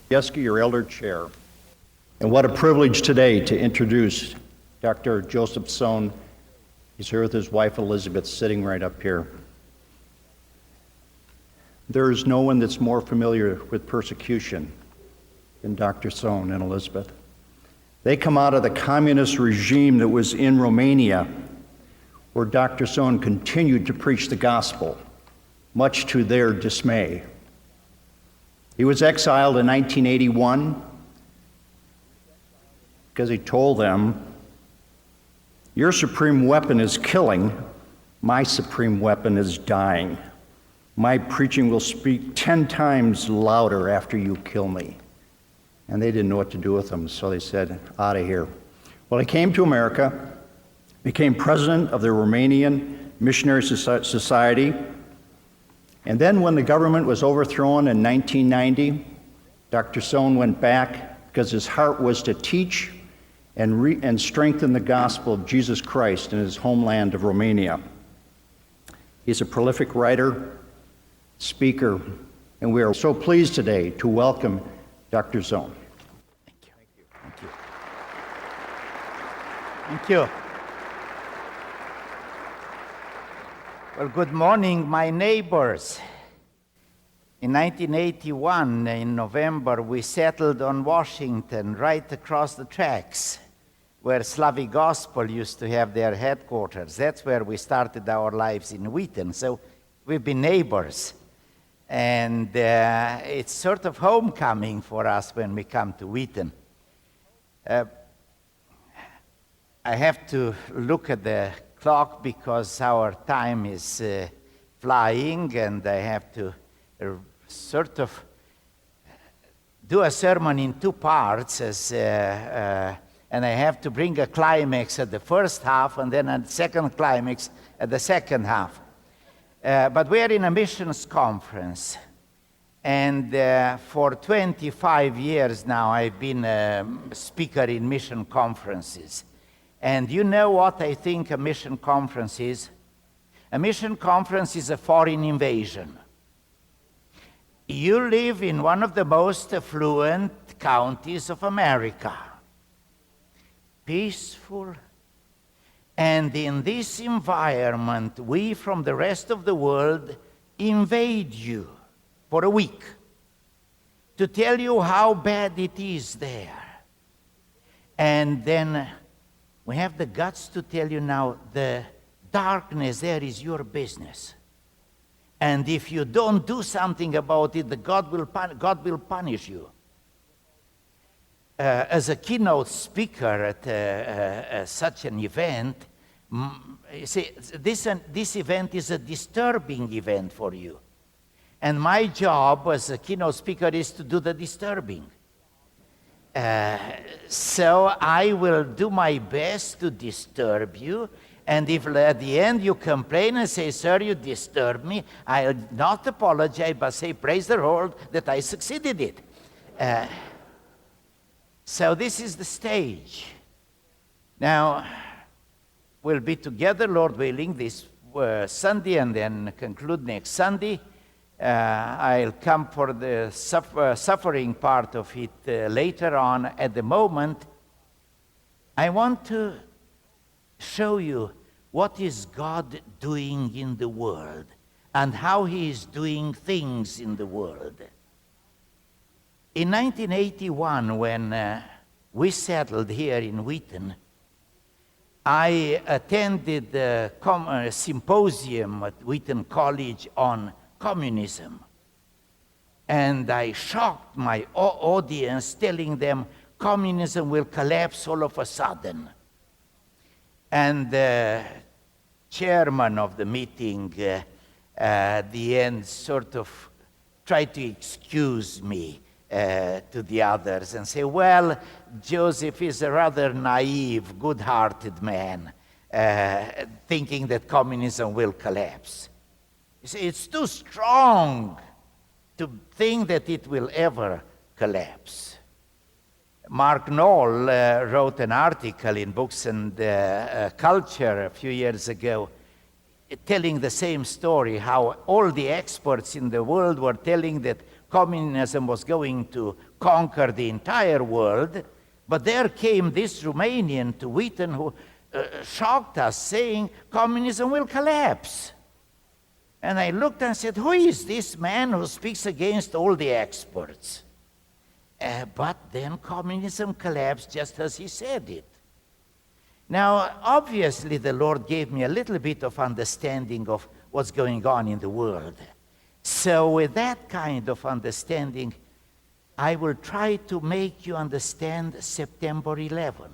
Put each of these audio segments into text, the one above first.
Yeski, your elder chair. And what a privilege today to introduce Dr. Joseph Tson. He's here with his wife Elizabeth, sitting right up here. There is no one that's more familiar with persecution than Dr. Tson and Elizabeth. They come out of the communist regime that was in Romania, where Dr. Tson continued to preach the gospel, much to their dismay. He was exiled in 1981 because he told them, "Your supreme weapon is killing, my supreme weapon is dying. My preaching will speak 10 times louder after you kill me." And they didn't know what to do with him, so they said, "Out of here." Well, he came to America, became president of the Romanian Missionary Society, and then when the government was overthrown in 1990, Dr. Tson went back because his heart was to teach and strengthen the gospel of Jesus Christ in his homeland of Romania. He's a prolific writer, speaker, and we are so pleased today to welcome Dr. Tson. Thank you. Thank you. Thank you. Well, good morning, my neighbors. In 1981, in November, we settled on Washington, right across the tracks, where Slavic Gospel used to have their headquarters. That's where we started our lives in Wheaton. So we've been neighbors. And it's sort of homecoming for us when we come to Wheaton. I have to look at the clock because our time is flying, and I have to sort of do a sermon in two parts, and I have to bring a climax at the first half and then a second climax at the second half. But we are in a missions conference, and for 25 years now I've been a speaker in mission conferences. And you know what I think a mission conference is? A mission conference is a foreign invasion. You live in one of the most affluent counties of America. Peaceful. And in this environment, we from the rest of the world invade you for a week to tell you how bad it is there. And then we have the guts to tell you now, the darkness there is your business. And if you don't do something about it, God will punish you. As a keynote speaker at such an event, you see, this event is a disturbing event for you. And my job as a keynote speaker is to do the disturbing. So I will do my best to disturb you, and if at the end you complain and say, "Sir, you disturbed me," I'll not apologize, but say, "Praise the Lord that I succeeded it." So this is the stage. Now, we'll be together, Lord willing, this Sunday and then conclude next Sunday. I'll come for the suffering part of it later on. At the moment, I want to show you what is God doing in the world and how He is doing things in the world. In 1981, when we settled here in Wheaton, I attended a symposium at Wheaton College on communism. And I shocked my audience, telling them communism will collapse all of a sudden. And the chairman of the meeting at the end sort of tried to excuse me to the others and say, "Well, Joseph is a rather naive, good-hearted man, thinking that communism will collapse. You see, it's too strong to think that it will ever collapse." Mark Knoll wrote an article in Books and Culture a few years ago telling the same story, how all the experts in the world were telling that communism was going to conquer the entire world. But there came this Romanian to Wheaton who shocked us, saying communism will collapse. And I looked and said, who is this man who speaks against all the experts? But then communism collapsed just as he said it. Now, obviously, the Lord gave me a little bit of understanding of what's going on in the world. So with that kind of understanding, I will try to make you understand September 11.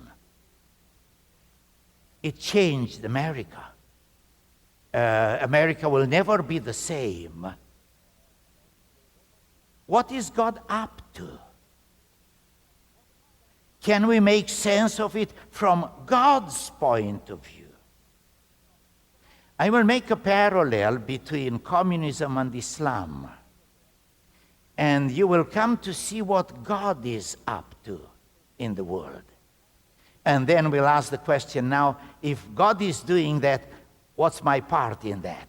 It changed America. America will never be the same. What is God up to? Can we make sense of it from God's point of view? I will make a parallel between communism and Islam. And you will come to see what God is up to in the world. And then we'll ask the question now, if God is doing that, what's my part in that?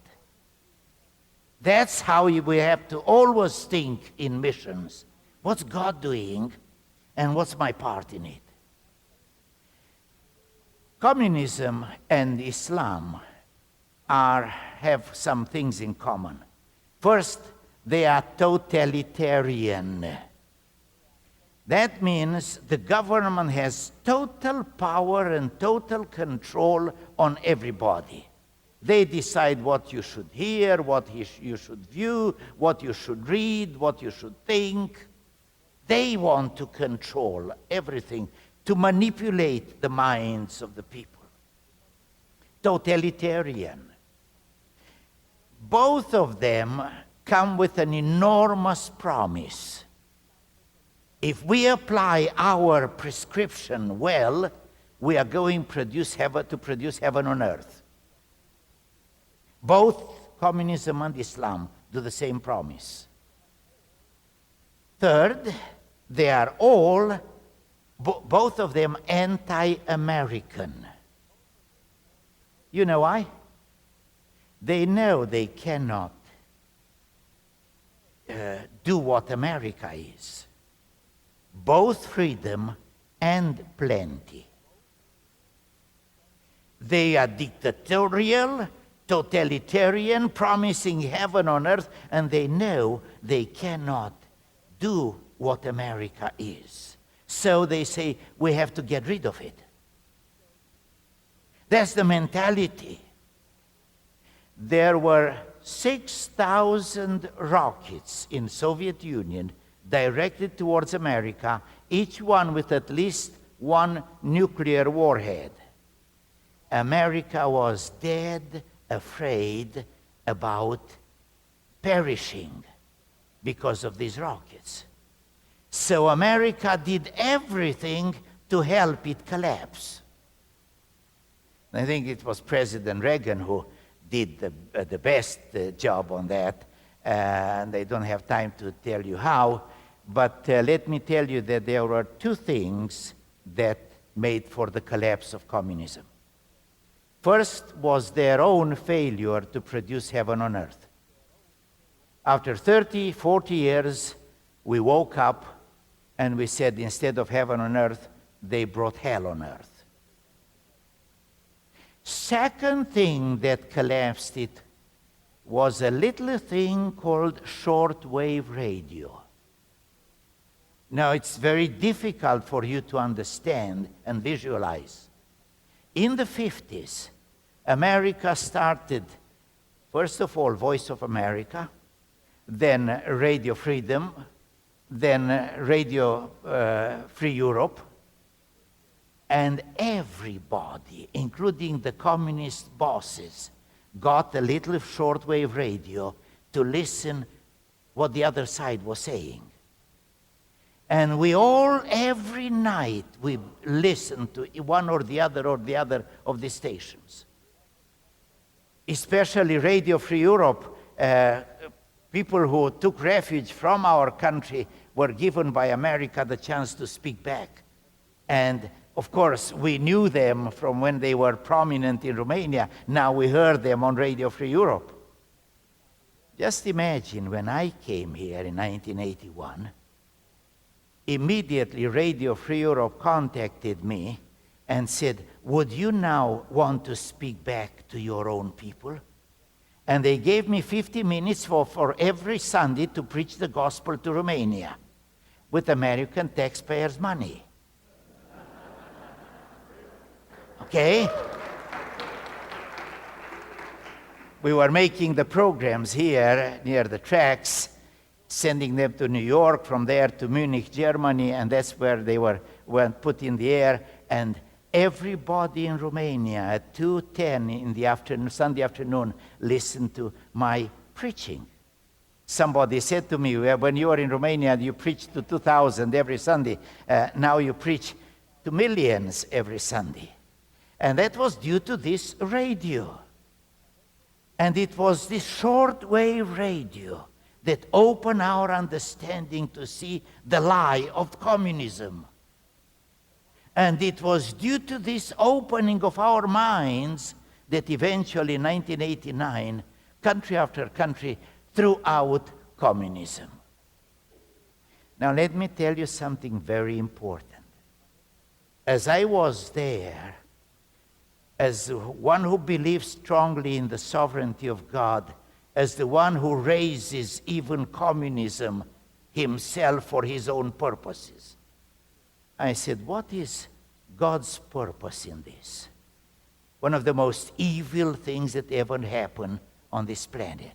That's how we have to always think in missions. What's God doing, and what's my part in it? Communism and Islam have some things in common. First, they are totalitarian. That means the government has total power and total control on everybody. They decide what you should hear, what you should view, what you should read, what you should think. They want to control everything, to manipulate the minds of the people. Totalitarian. Both of them come with an enormous promise. If we apply our prescription well, we are going to produce heaven on earth. Both communism and Islam do the same promise. Third, they are all, both of them, anti-American. You know why? They know they cannot do what America is. Both freedom and plenty. They are dictatorial, totalitarian, promising heaven on earth, and they know they cannot do what America is. So they say, we have to get rid of it. That's the mentality. There were 6,000 rockets in Soviet Union directed towards America, each one with at least one nuclear warhead. America was dead afraid about perishing because of these rockets. So America did everything to help it collapse. I think it was President Reagan who did the best job on that, and I don't have time to tell you how, but let me tell you that there were two things that made for the collapse of communism. First was their own failure to produce heaven on earth. After 30, 40 years, we woke up and we said instead of heaven on earth, they brought hell on earth. Second thing that collapsed it was a little thing called shortwave radio. Now, it's very difficult for you to understand and visualize. In the 50s, America started, first of all, Voice of America, then Radio Freedom, then Radio Free Europe, and everybody, including the communist bosses, got a little shortwave radio to listen what the other side was saying. And we all, every night, we listened to one or the other of the stations. Especially Radio Free Europe, people who took refuge from our country were given by America the chance to speak back. And of course, we knew them from when they were prominent in Romania. Now we heard them on Radio Free Europe. Just imagine when I came here in 1981, immediately Radio Free Europe contacted me and said, would you now want to speak back to your own people? And they gave me 50 minutes for every Sunday to preach the gospel to Romania with American taxpayers' money. Okay? We were making the programs here near the tracks, sending them to New York, from there to Munich, Germany, and that's where they were put in the air. And everybody in Romania at 2:10 in the afternoon, Sunday afternoon, listened to my preaching. Somebody said to me, well, when you were in Romania, you preached to 2,000 every Sunday. Now you preach to millions every Sunday. And that was due to this radio. And it was this shortwave radio that opened our understanding to see the lie of communism. And it was due to this opening of our minds that eventually in 1989, country after country threw out communism. Now let me tell you something very important. As I was there, as one who believes strongly in the sovereignty of God, as the one who raises even communism himself for his own purposes, I said, what is God's purpose in this? One of the most evil things that ever happened on this planet.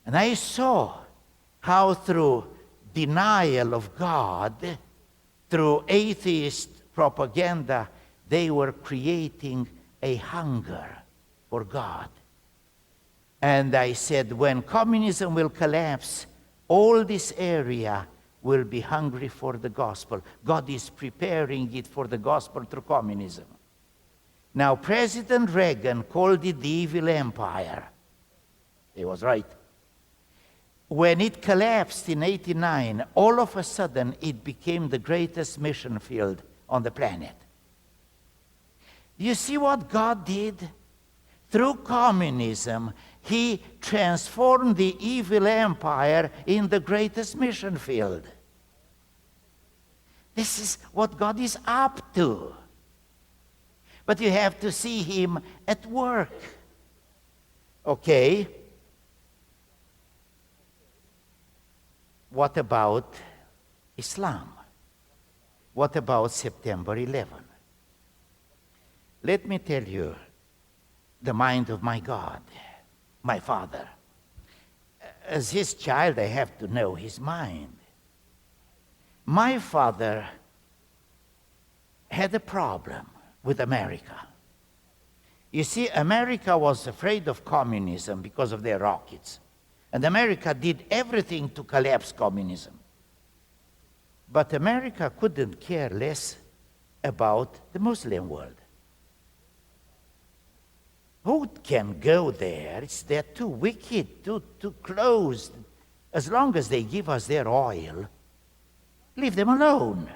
And I saw how through denial of God, through atheist propaganda, they were creating a hunger for God. And I said, when communism will collapse, all this area will be hungry for the gospel. God is preparing it for the gospel through communism. Now, President Reagan called it the evil empire. He was right. When it collapsed in '89, all of a sudden it became the greatest mission field on the planet. You see what God did? Through communism, He transformed the evil empire in the greatest mission field. This is what God is up to. But you have to see Him at work. Okay. What about Islam? What about September 11? Let me tell you the mind of my God, my Father. As His child, I have to know His mind. My father had a problem with America. You see, America was afraid of communism because of their rockets. And America did everything to collapse communism. But America couldn't care less about the Muslim world. Who can go there? They're too wicked, too closed. As long as they give us their oil, leave them alone.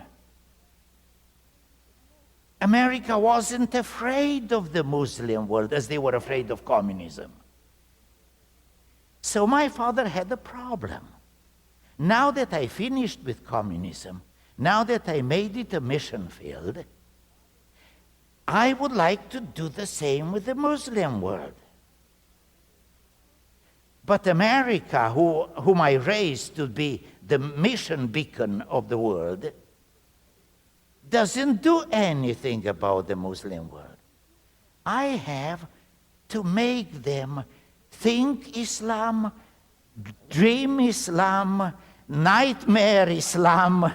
America wasn't afraid of the Muslim world as they were afraid of communism. So my father had a problem. Now that I finished with communism, now that I made it a mission field, I would like to do the same with the Muslim world. But America, whom I raised to be the mission beacon of the world, doesn't do anything about the Muslim world. I have to make them think Islam, dream Islam, nightmare Islam.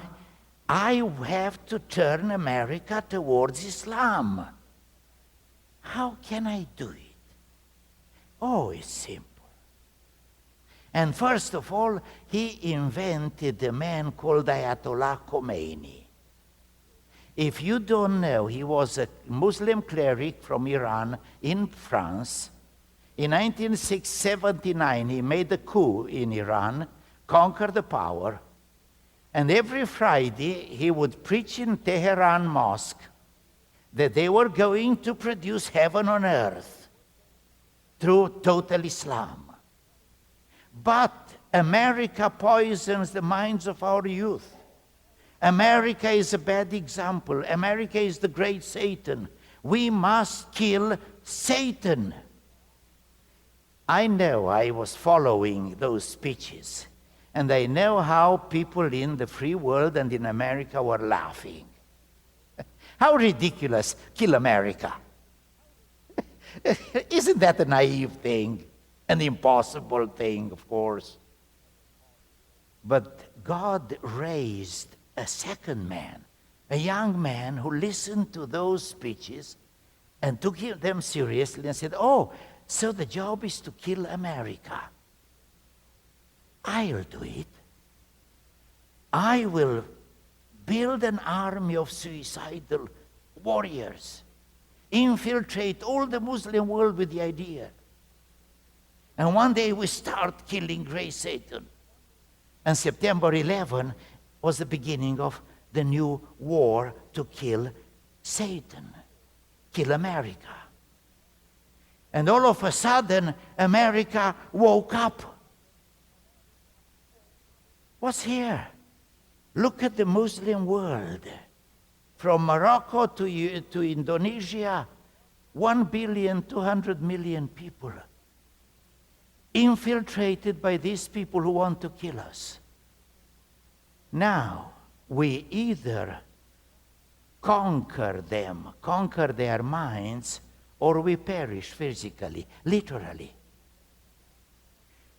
I have to turn America towards Islam. How can I do it? Oh, it's simple. And first of all, he invented a man called Ayatollah Khomeini. If you don't know, he was a Muslim cleric from Iran in France. In 1979, he made a coup in Iran, conquered the power, and every Friday he would preach in Tehran Mosque that they were going to produce heaven on earth through total Islam. But America poisons the minds of our youth. America is a bad example. America is the great Satan. We must kill Satan. I know, I was following those speeches, and I know how people in the free world and in America were laughing. How ridiculous, kill America. Isn't that a naive thing? An impossible thing, of course. But God raised a second man, a young man who listened to those speeches and took them seriously and said, oh, so the job is to kill America. I'll do it. I will build an army of suicidal warriors, infiltrate all the Muslim world with the idea. And one day we start killing Grey Satan. And September 11 was the beginning of the new war to kill Satan, kill America. And all of a sudden, America woke up. What's here? Look at the Muslim world. From Morocco to Indonesia, 1,200,000,000 people infiltrated by these people who want to kill us. Now, we either conquer them, conquer their minds, or we perish physically, literally.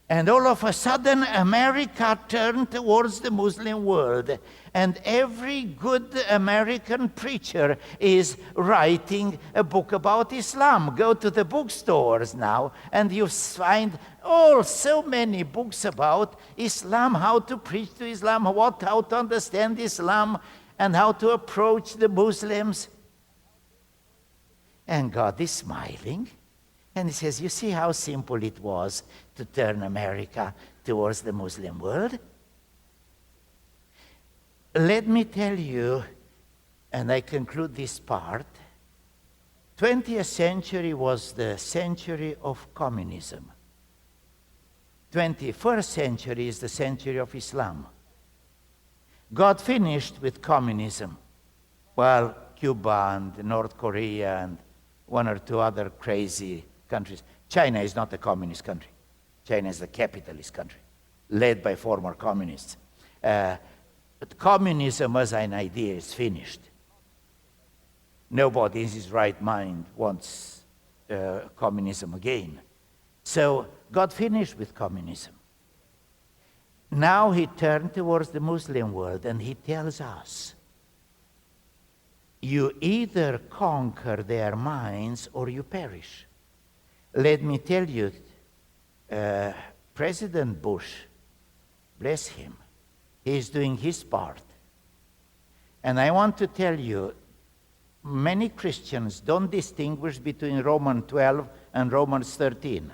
And all of a sudden, America turned towards the Muslim world, and every good American preacher is writing a book about Islam. Go to the bookstores now, and you find so many books about Islam, how to preach to Islam, how to understand Islam, and how to approach the Muslims. And God is smiling. And he says, you see how simple it was to turn America towards the Muslim world? Let me tell you, and I conclude this part, 20th century was the century of communism. 21st century is the century of Islam. God finished with communism, while Cuba and North Korea and one or two other crazy countries. China is not a communist country. China is a capitalist country, led by former communists. But communism as an idea is finished. Nobody in his right mind wants communism again. So God finished with communism. Now he turned towards the Muslim world, and he tells us, you either conquer their minds or you perish. Let me tell you, President Bush, bless him, he is doing his part. And I want to tell you, many Christians don't distinguish between Romans 12 and Romans 13.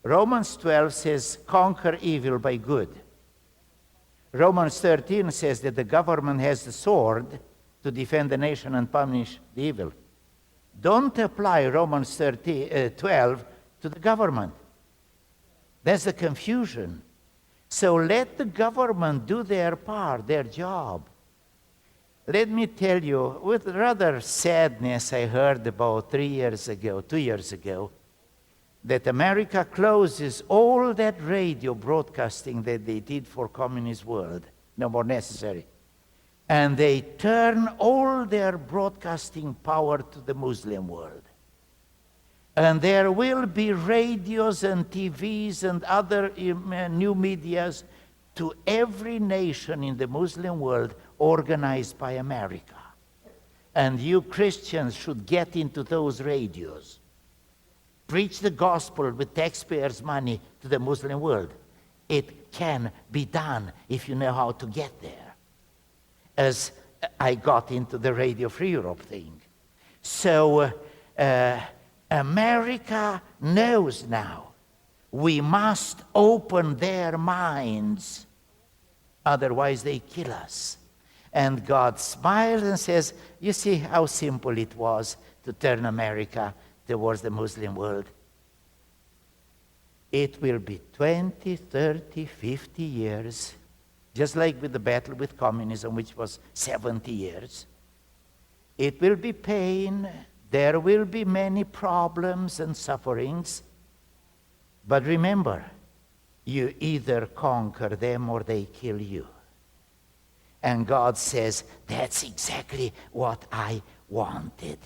Romans 12 says, conquer evil by good. Romans 13 says that the government has the sword to defend the nation and punish the evil. Don't apply Romans 12 to the government. That's the confusion. So let the government do their part, their job. Let me tell you, with rather sadness, I heard about 2 years ago, that America closes all that radio broadcasting that they did for communist world. No more necessary. And they turn all their broadcasting power to the Muslim world. And there will be radios and TVs and other new medias to every nation in the Muslim world organized by America. And you Christians should get into those radios. Preach the gospel with taxpayers' money to the Muslim world. It can be done if you know how to get there. As I got into the Radio Free Europe thing. So America knows now we must open their minds, otherwise they kill us. And God smiles and says, you see how simple it was to turn America towards the Muslim world. It will be 20, 30, 50 years, just like with the battle with communism, which was 70 years. It will be pain. There will be many problems and sufferings. But remember, you either conquer them or they kill you. And God says, that's exactly what I wanted.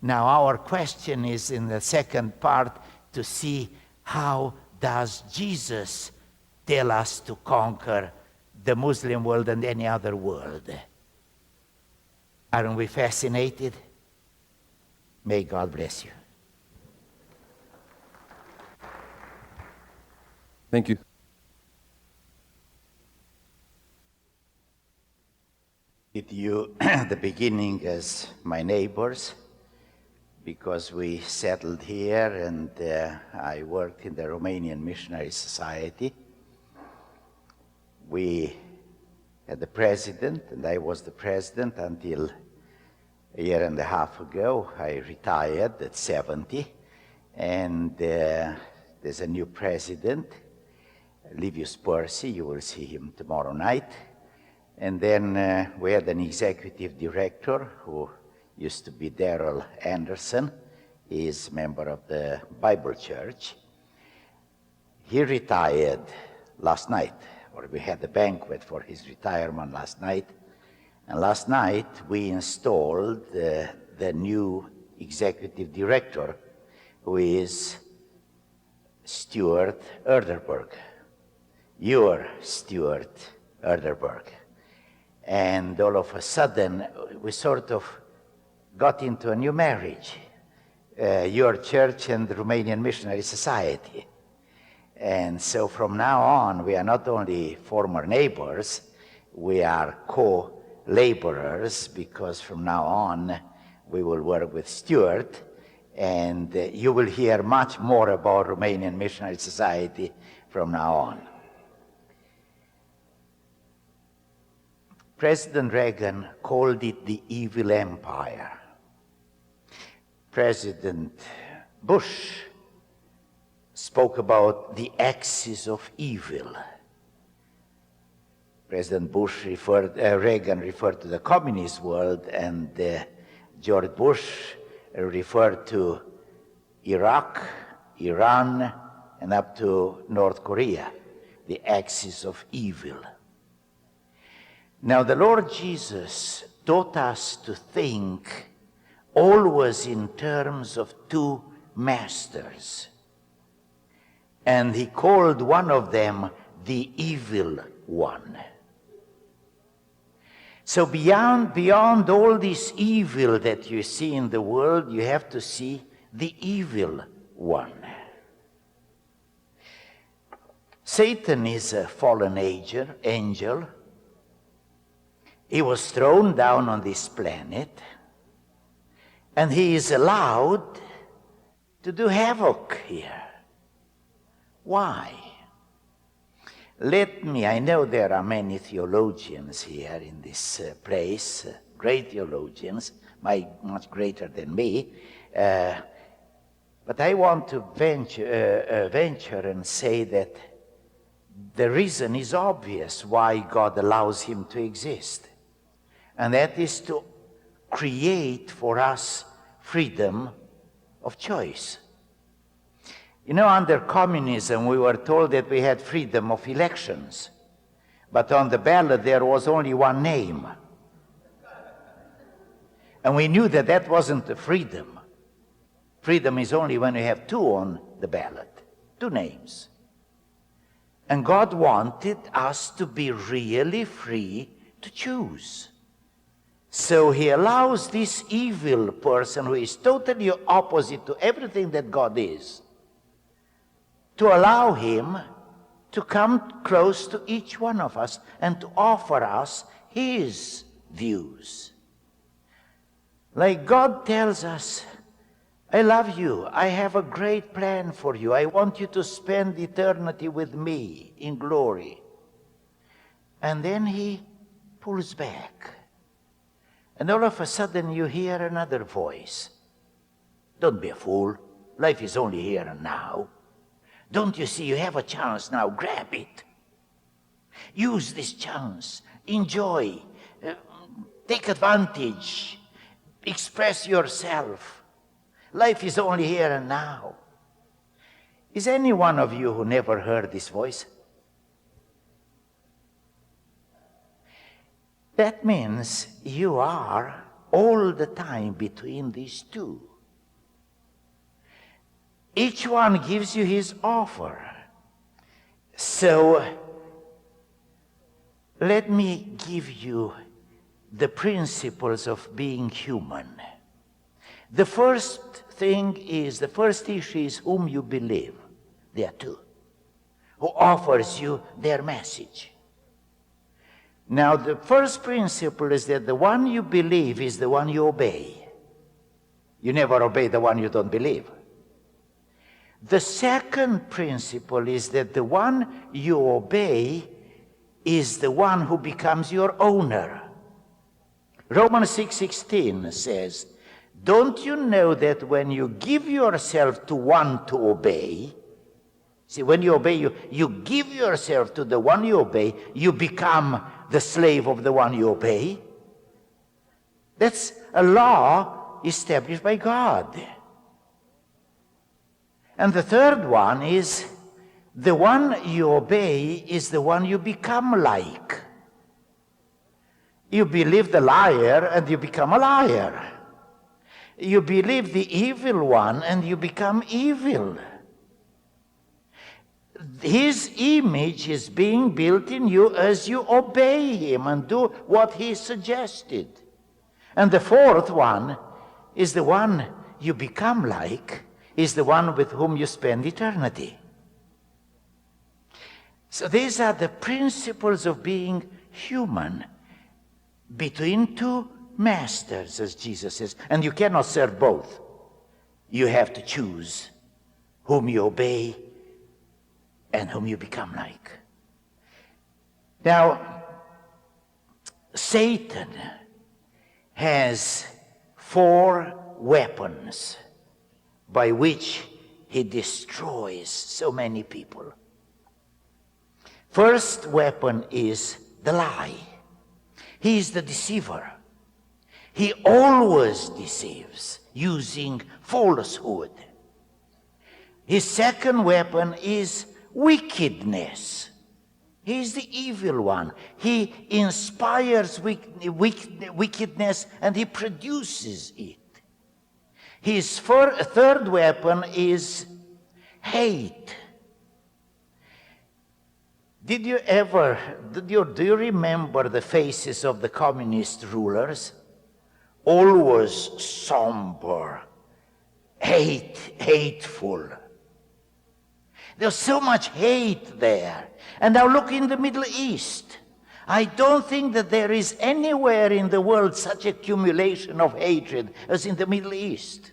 Now our question is in the second part to see how does Jesus tell us to conquer the Muslim world and any other world. Aren't we fascinated? May God bless you. Thank you. With you at the beginning as my neighbors, because we settled here and I worked in the Romanian Missionary Society. We had the president, and I was the president until a year and a half ago. I retired at 70, and there's a new president, Livius Percy. You will see him tomorrow night. And then we had an executive director who used to be Daryl Anderson. He is a member of the Bible Church. He retired last night, or we had a banquet for his retirement last night. And last night we installed the new executive director, who is Stuart Erderberg, your Stuart Erderberg. And all of a sudden, we sort of got into a new marriage, your church and the Romanian Missionary Society. And so from now on, we are not only former neighbors, we are co-laborers, because from now on, we will work with Stuart, and you will hear much more about Romanian Missionary Society from now on. President Reagan called it the evil empire. President Bush spoke about the axis of evil. President Reagan referred to the communist world, and George Bush referred to Iraq, Iran, and up to North Korea, the axis of evil. Now, the Lord Jesus taught us to think always in terms of two masters. And he called one of them the evil one. So beyond all this evil that you see in the world, you have to see the evil one. Satan is a fallen angel. He was thrown down on this planet, and he is allowed to do havoc here. Why? I know there are many theologians here in this place, great theologians, much greater than me, but I want to venture and say that the reason is obvious why God allows him to exist. And that is to create for us freedom of choice. You know, under communism, we were told that we had freedom of elections. But on the ballot, there was only one name. And we knew that that wasn't the freedom. Freedom is only when you have two on the ballot, two names. And God wanted us to be really free to choose. So he allows this evil person, who is totally opposite to everything that God is, to allow him to come close to each one of us and to offer us his views. Like God tells us, I love you, I have a great plan for you, I want you to spend eternity with me in glory. And then he pulls back. And all of a sudden you hear another voice. Don't be a fool. Life is only here and now. Don't you see you have a chance now? Grab it. Use this chance. Enjoy. Take advantage. Express yourself. Life is only here and now. Is any one of you who never heard this voice? That means you are all the time between these two. Each one gives you his offer. So, let me give you the principles of being human. The first issue is whom you believe. There are two. Who offers you their message. Now, the first principle is that the one you believe is the one you obey. You never obey the one you don't believe. The second principle is that the one you obey is the one who becomes your owner. Romans 6:16 says, don't you know that when you give yourself to one to obey, see, when you obey, you give yourself to the one you obey, you become the slave of the one you obey? That's a law established by God. And the third one is, the one you obey is the one you become like. You believe the liar and you become a liar. You believe the evil one and you become evil. His image is being built in you as you obey him and do what he suggested. And the fourth one is the one you become like, is the one with whom you spend eternity. So these are the principles of being human between two masters, as Jesus says. And you cannot serve both. You have to choose whom you obey and whom you become like. Now, Satan has 4 weapons by which he destroys so many people. First weapon is the lie. He is the deceiver. He always deceives using falsehood. His second weapon is wickedness. He is the evil one. He inspires wickedness and he produces it. His third weapon is hate. Do you remember the faces of the communist rulers? Always somber, hateful. There's so much hate there. And now look in the Middle East. I don't think that there is anywhere in the world such accumulation of hatred as in the Middle East.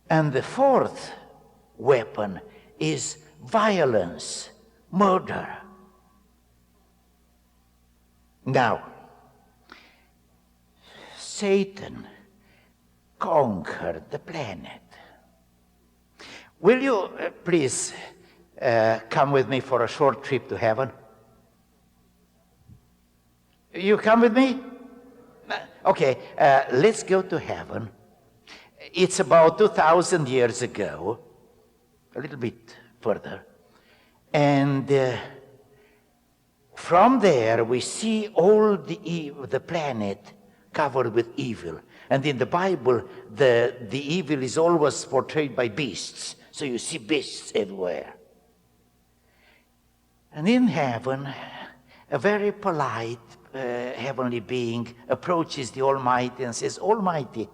And the fourth weapon is violence, murder. Now, Satan conquered the planet. Will you please come with me for a short trip to heaven? You come with me? Okay, let's go to heaven. It's about 2,000 years ago, a little bit further. And from there we see all the planet covered with evil. And in the Bible, the evil is always portrayed by beasts. So you see beasts everywhere. And in heaven, a very polite heavenly being approaches the Almighty and says, Almighty,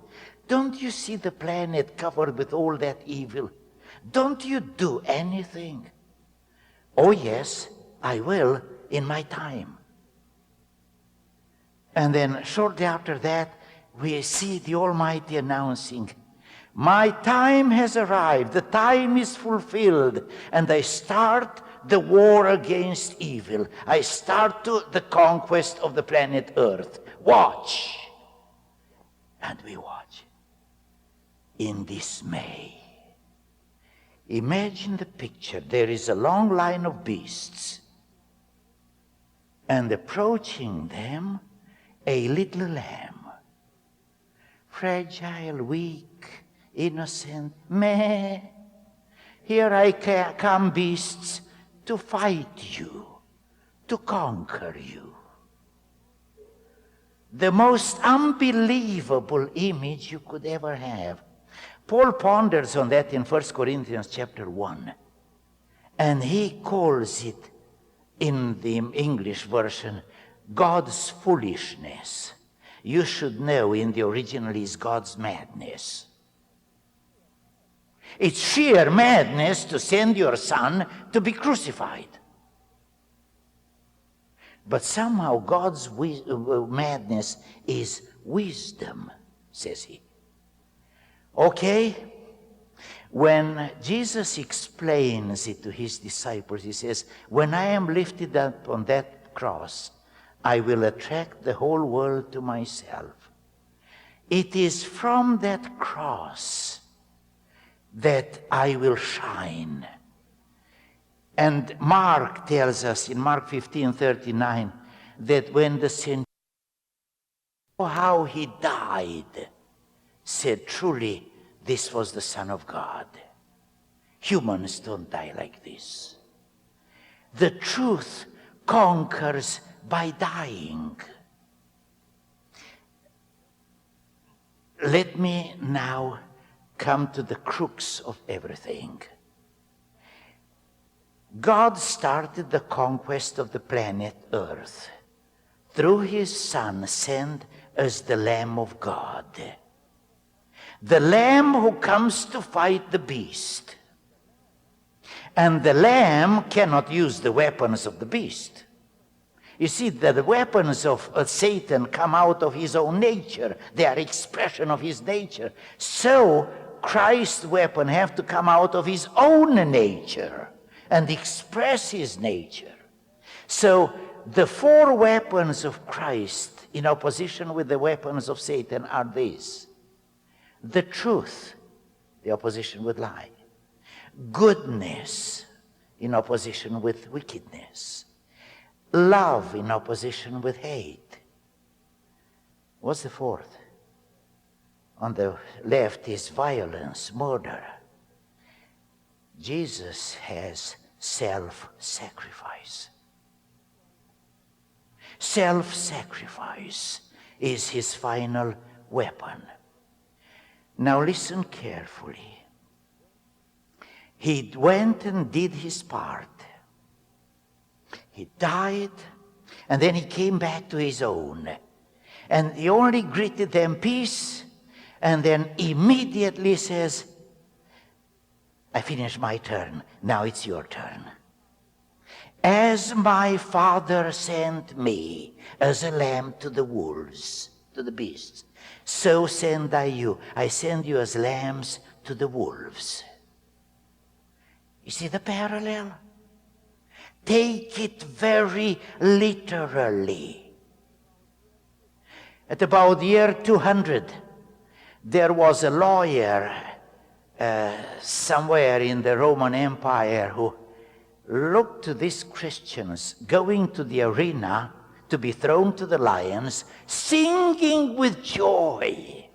don't you see the planet covered with all that evil? Don't you do anything? Oh yes, I will in my time. And then shortly after that, we see the Almighty announcing, my time has arrived, the time is fulfilled, and I start the war against evil. I start the conquest of the planet Earth. Watch. And we watch in dismay. Imagine the picture. There is a long line of beasts, and approaching them, a little lamb, fragile, weak, innocent. Meh. Here I come, beasts, to fight you, to conquer you. The most unbelievable image you could ever have. Paul ponders on that in 1 Corinthians chapter 1. And he calls it, in the English version, God's foolishness. You should know in the original is God's madness. It's sheer madness to send your son to be crucified. But somehow God's madness is wisdom, says he. Okay? When Jesus explains it to his disciples, he says, when I am lifted up on that cross, I will attract the whole world to myself. It is from that cross that I will shine. And Mark tells us in Mark 15:39 that when the centurion saw how he died, said, truly, this was the Son of God. Humans don't die like this. The truth conquers by dying. Let me now come to the crux of everything. God started the conquest of the planet Earth through his Son, sent as the Lamb of God. The Lamb who comes to fight the beast. And the Lamb cannot use the weapons of the beast. You see, the weapons of Satan come out of his own nature. They are expression of his nature. So Christ's weapon have to come out of his own nature and express his nature. So the four weapons of Christ in opposition with the weapons of Satan are these. The truth, the opposition with lie. Goodness in opposition with wickedness. Love in opposition with hate. What's the fourth? On the left is violence, murder. Jesus has self-sacrifice. Self-sacrifice is his final weapon. Now listen carefully. He went and did his part. He died, and then he came back to his own. And he only greeted them peace, and then immediately says, I finished my turn, now it's your turn. As my Father sent me as a lamb to the wolves, to the beasts, so send I you. I send you as lambs to the wolves. You see the parallel? Take it very literally. At about the year 200, there was a lawyer somewhere in the Roman Empire who looked to these Christians going to the arena to be thrown to the lions, singing with joy.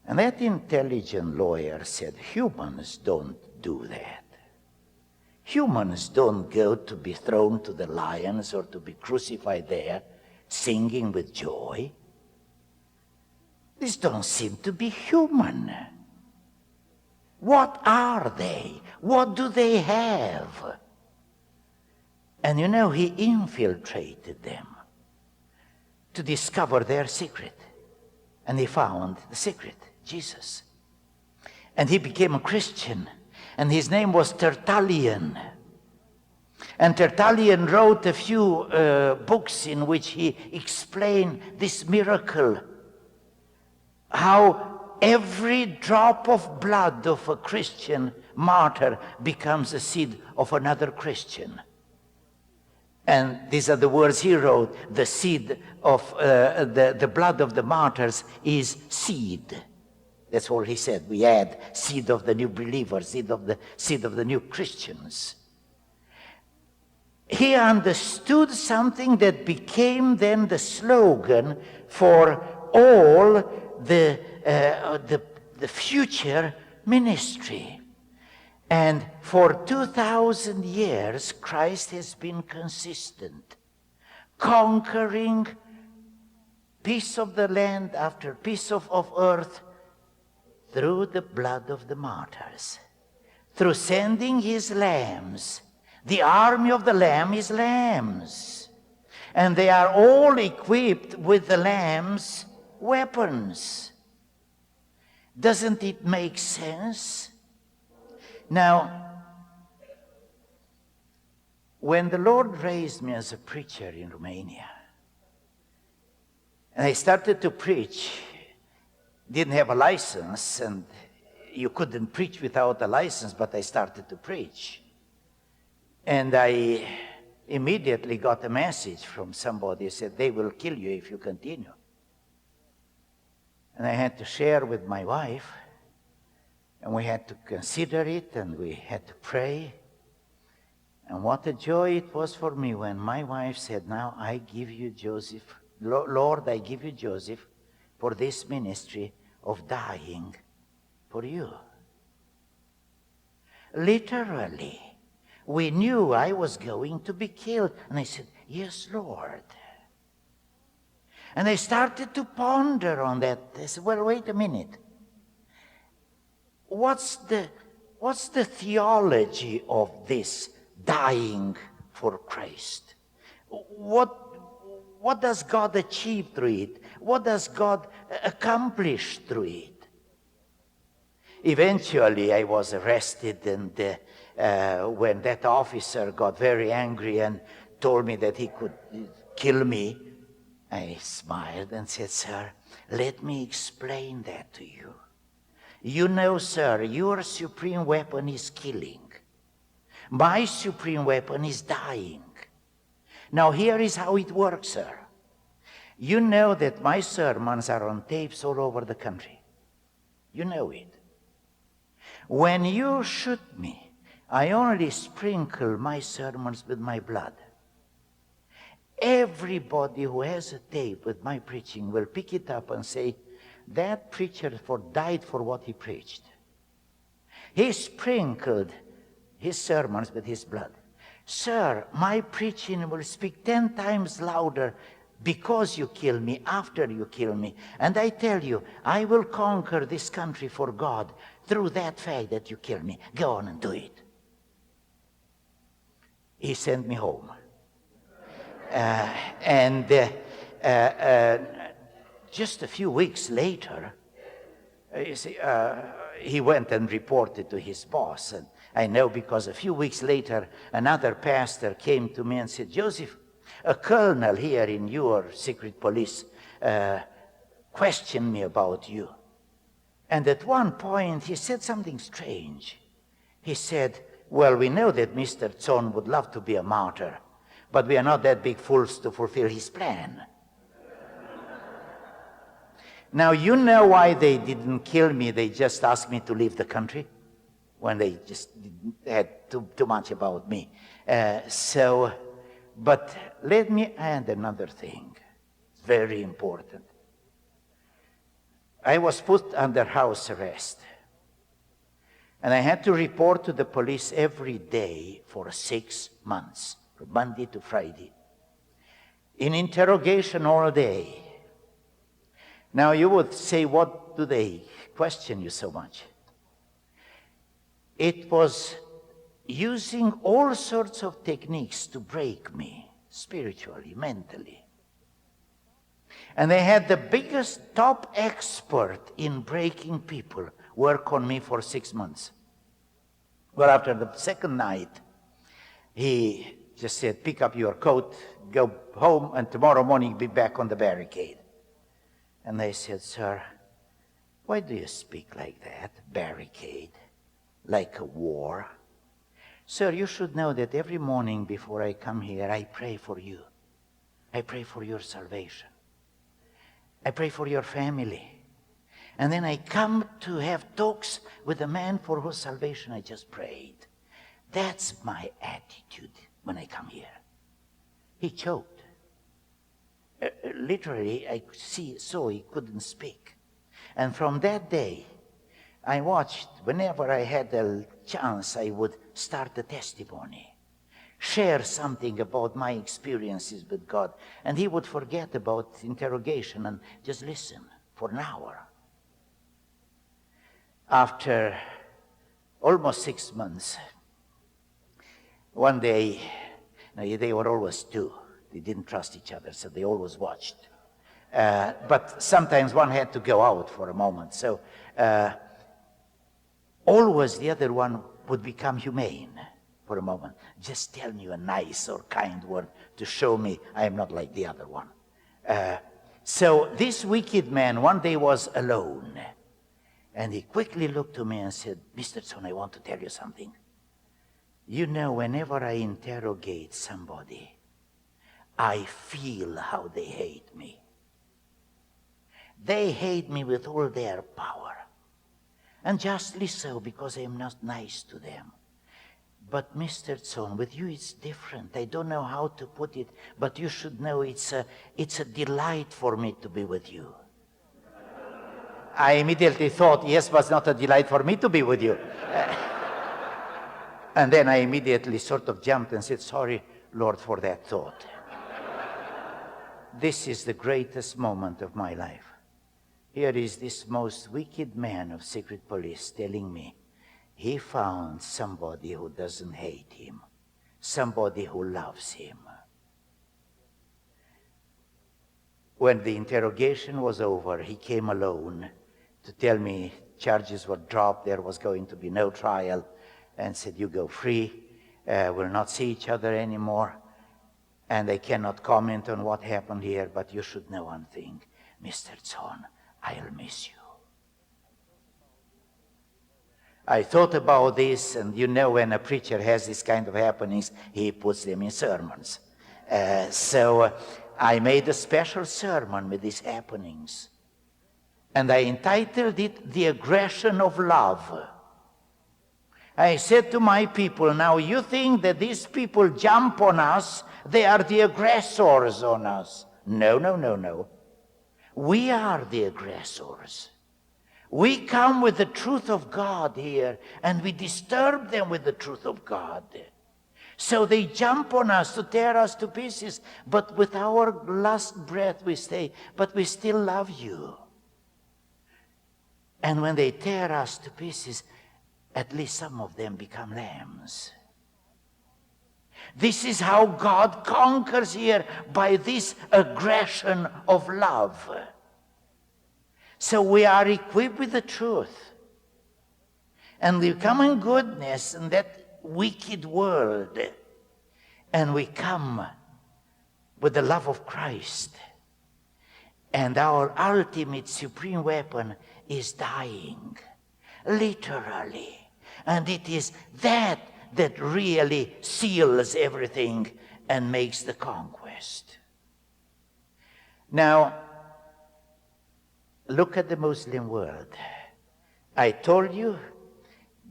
And that intelligent lawyer said, humans don't do that. Humans don't go to be thrown to the lions or to be crucified there, singing with joy. These don't seem to be human. What are they? What do they have? And you know, he infiltrated them to discover their secret. And he found the secret, Jesus. And he became a Christian. And his name was Tertullian. And Tertullian wrote a few books in which he explained this miracle. How every drop of blood of a Christian martyr becomes a seed of another Christian. And these are the words he wrote. The seed of the blood of the martyrs is seed. That's all he said. We had seed of the new believers, seed of the new Christians. He understood something that became then the slogan for all the future ministry. And for 2,000 years, Christ has been consistent, conquering piece of the land after piece of earth through the blood of the martyrs, through sending his lambs. The army of the Lamb is lambs, and they are all equipped with the lamb's weapons. Doesn't it make sense? Now, when the Lord raised me as a preacher in Romania, and I started to preach, didn't have a license, and you couldn't preach without a license, but I started to preach. And I immediately got a message from somebody who said, they will kill you if you continue. And I had to share with my wife, and we had to consider it, and we had to pray. And what a joy it was for me when my wife said, now I give you Joseph, Lord, I give you Joseph for this ministry of dying for you. Literally. We knew I was going to be killed. And I said, yes, Lord. And I started to ponder on that. I said, well, wait a minute. What's the theology of this dying for Christ? What does God achieve through it? What does God accomplish through it? Eventually, I was arrested, and when that officer got very angry and told me that he could kill me, I smiled and said, sir, let me explain that to you. You know, sir, your supreme weapon is killing. My supreme weapon is dying. Now, here is how it works, sir. You know that my sermons are on tapes all over the country. You know it. When you shoot me, I only sprinkle my sermons with my blood. Everybody who has a tape with my preaching will pick it up and say, that preacher died for what he preached. He sprinkled his sermons with his blood. Sir, my preaching will speak 10 times louder because you kill me, after you kill me. And I tell you, I will conquer this country for God through that fact that you kill me. Go on and do it. He sent me home. Just a few weeks later, he went and reported to his boss. And I know because a few weeks later, another pastor came to me and said, Joseph, a colonel here in your secret police questioned me about you. And at one point, he said something strange. He said, well, we know that Mr. Tson would love to be a martyr, but we are not that big fools to fulfill his plan. Now, you know why they didn't kill me. They just asked me to leave the country when they just had too much about me. But let me add another thing. It's very important. I was put under house arrest. And I had to report to the police every day for 6 months, from Monday to Friday. In interrogation all day. Now you would say, what do they question you so much? It was using all sorts of techniques to break me, spiritually, mentally. And they had the biggest top expert in breaking people work on me for 6 months. Well, after the second night, he just said, pick up your coat, go home, and tomorrow morning be back on the barricade. And I said, sir, why do you speak like that? Barricade, like a war. Sir, you should know that every morning before I come here, I pray for you. I pray for your salvation. I pray for your family. And then I come to have talks with the man for whose salvation I just prayed. That's my attitude when I come here. He choked. Literally, I saw he couldn't speak. And from that day, I watched, whenever I had a chance, I would start a testimony, share something about my experiences with God. And he would forget about interrogation and just listen for an hour. After almost 6 months, one day, they were always two. They didn't trust each other, so they always watched. But sometimes one had to go out for a moment. So always the other one would become humane for a moment. Just tell me a nice or kind word to show me I am not like the other one. So this wicked man one day was alone. And he quickly looked to me and said, Mr. Tson, I want to tell you something. You know, whenever I interrogate somebody, I feel how they hate me. They hate me with all their power. And justly so, because I am not nice to them. But Mr. Tson, with you it's different. I don't know how to put it, but you should know it's a delight for me to be with you. I immediately thought, yes, but it's not a delight for me to be with you. And then I immediately sort of jumped and said, sorry, Lord, for that thought. This is the greatest moment of my life. Here is this most wicked man of secret police telling me he found somebody who doesn't hate him, somebody who loves him. When the interrogation was over, he came alone to tell me charges were dropped, there was going to be no trial, and said, you go free, we'll not see each other anymore, and I cannot comment on what happened here, but you should know one thing, Mr. Tson, I'll miss you. I thought about this, and you know when a preacher has this kind of happenings, he puts them in sermons. So I made a special sermon with these happenings. And I entitled it, The Aggression of Love. I said to my people, now you think that these people jump on us, they are the aggressors on us. No, no, no, no. We are the aggressors. We come with the truth of God here, and we disturb them with the truth of God. So they jump on us to tear us to pieces, but with our last breath we say, but we still love you. And when they tear us to pieces, at least some of them become lambs. This is how God conquers here, by this aggression of love. So we are equipped with the truth. And we come in goodness in that wicked world. And we come with the love of Christ. And our ultimate supreme weapon is dying, literally. And it is that really seals everything and makes the conquest. Now, look at the Muslim world. I told you,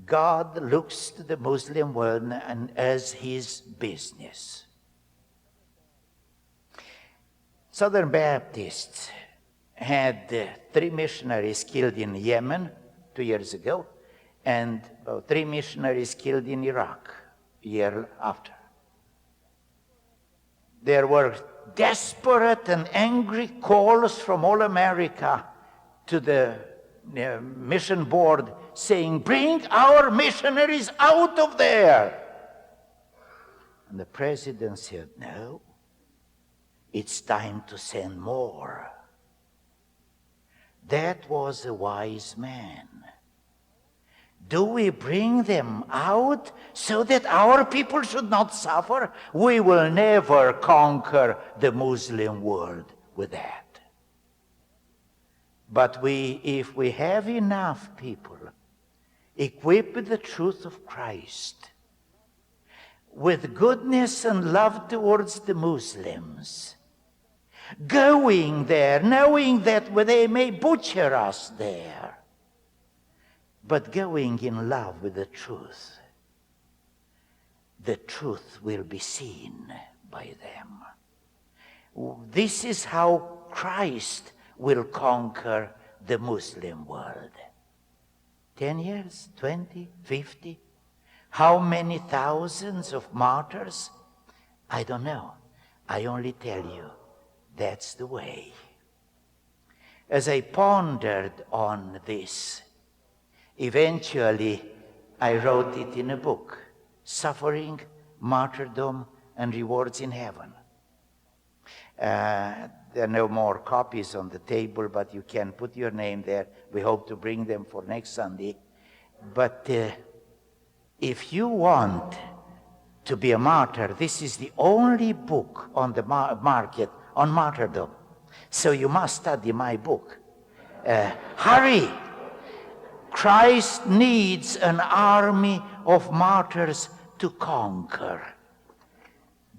God looks to the Muslim world and as his business. Southern Baptists had 3 missionaries killed in Yemen 2 years ago, and 3 missionaries killed in Iraq a year after. There were desperate and angry calls from all America to the mission board saying, bring our missionaries out of there. And the president said, no, it's time to send more. That was a wise man. Do we bring them out so that our people should not suffer? We will never conquer the Muslim world with that. But if we have enough people equipped with the truth of Christ, with goodness and love towards the Muslims, going there, knowing that they may butcher us there, but going in love with the truth. The truth will be seen by them. This is how Christ will conquer the Muslim world. 10 years, 20, 50? How many thousands of martyrs? I don't know. I only tell you, that's the way. As I pondered on this, eventually I wrote it in a book, Suffering, Martyrdom, and Rewards in Heaven. There are no more copies on the table, but you can put your name there. We hope to bring them for next Sunday. But if you want to be a martyr, this is the only book on the market on martyrdom. So you must study my book. Hurry! Christ needs an army of martyrs to conquer.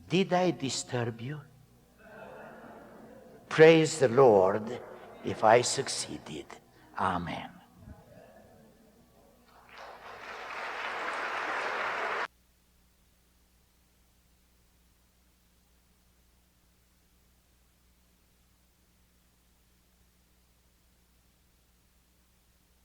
Did I disturb you? Praise the Lord if I succeeded. Amen.